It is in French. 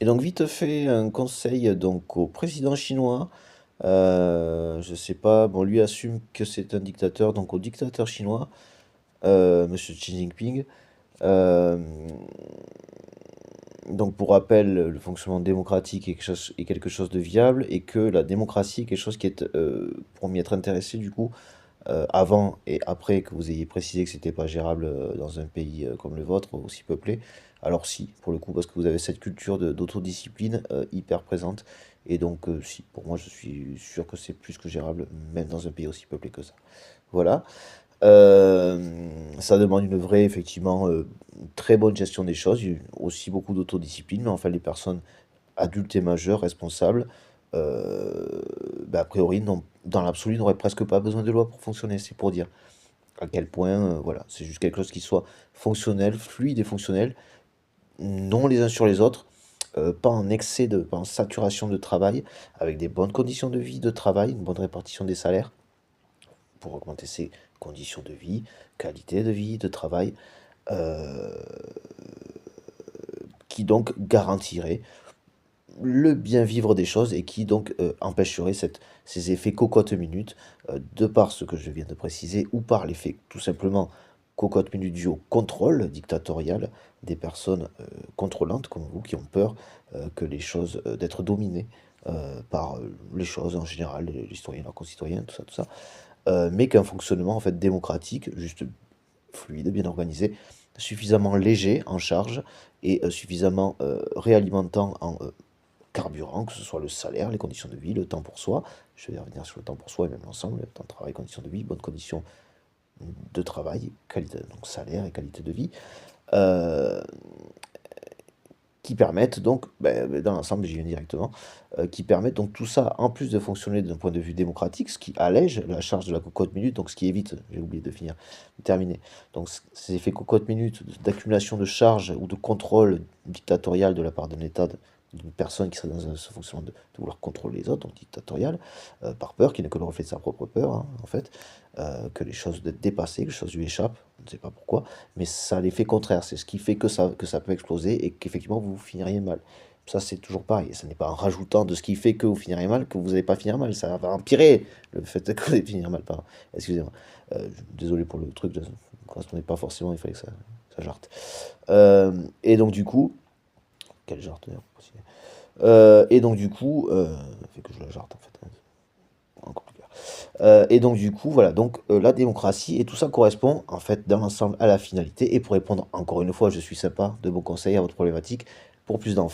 Et donc vite fait un conseil donc au président chinois. Je sais pas, bon lui assume que c'est un dictateur, donc au dictateur chinois, Monsieur Xi Jinping. Euh, donc pour rappel, le fonctionnement démocratique est quelque chose de viable et que la démocratie est quelque chose qui est, pour m'y être intéressé du coup, avant et après que vous ayez précisé que c'était pas gérable dans un pays comme le vôtre, aussi peuplé, alors si, pour le coup, parce que vous avez cette culture d'autodiscipline hyper présente, et donc si, pour moi je suis sûr que c'est plus que gérable, même dans un pays aussi peuplé que ça. Voilà. Ça demande une vraie, effectivement, très bonne gestion des choses, aussi beaucoup d'autodiscipline, mais enfin les personnes adultes et majeures, responsables, bah, a priori, dans l'absolu, n'auraient presque pas besoin de loi pour fonctionner, c'est pour dire à quel point, voilà, c'est juste quelque chose qui soit fonctionnel, fluide et fonctionnel, non les uns sur les autres, pas en excès pas en saturation de travail, avec des bonnes conditions de vie, de travail, une bonne répartition des salaires pour augmenter ses conditions de vie, qualité de vie, de travail, euh, qui donc garantirait le bien vivre des choses et qui donc empêcherait ces effets cocotte-minute de par ce que je viens de préciser ou par l'effet tout simplement cocotte-minute dû au contrôle dictatorial des personnes contrôlantes comme vous qui ont peur que les choses, d'être dominées par les choses en général, les citoyens, leurs concitoyens, tout ça, mais qu'un fonctionnement en fait démocratique, juste fluide, bien organisé, suffisamment léger en charge et suffisamment réalimentant en carburant, que ce soit le salaire, les conditions de vie, le temps pour soi. Je vais revenir sur le temps pour soi et même l'ensemble, le temps de travail, conditions de vie, bonnes conditions de travail, qualité, donc salaire et qualité de vie, euh, qui permettent donc, dans l'ensemble, j'y viens directement, qui permettent donc tout ça, en plus de fonctionner d'un point de vue démocratique, ce qui allège la charge de la cocotte minute, donc ce qui évite, j'ai oublié de finir, de terminer, donc ces effets cocotte minute d'accumulation de charges ou de contrôle dictatorial de la part d'un État, d'une personne qui serait dans ce fonctionnement de vouloir contrôler les autres, donc dictatorial, par peur, qui n'est que le reflet de sa propre peur, hein, en fait, que les choses soient dépassées, que les choses lui échappent, on ne sait pas pourquoi, mais ça a l'effet contraire, c'est ce qui fait que ça peut exploser et qu'effectivement vous finiriez mal. Ça c'est toujours pareil, ce n'est pas en rajoutant de ce qui fait que vous finirez mal que vous n'allez pas finir mal, ça va empirer le fait que vous allez finir mal, pardon, excusez-moi. Désolé pour le truc, ça ne correspondait pas forcément, il fallait que ça jarte. Et donc du coup, quel jarte d'ailleurs, pour préciser. Et donc du coup, fait que je la jarte en fait, hein, encore plus clair. Et donc du coup, voilà, donc la démocratie et tout ça correspond en fait dans l'ensemble à la finalité. Et pour répondre encore une fois, je suis sympa, de bons conseils à votre problématique, pour plus d'enfants.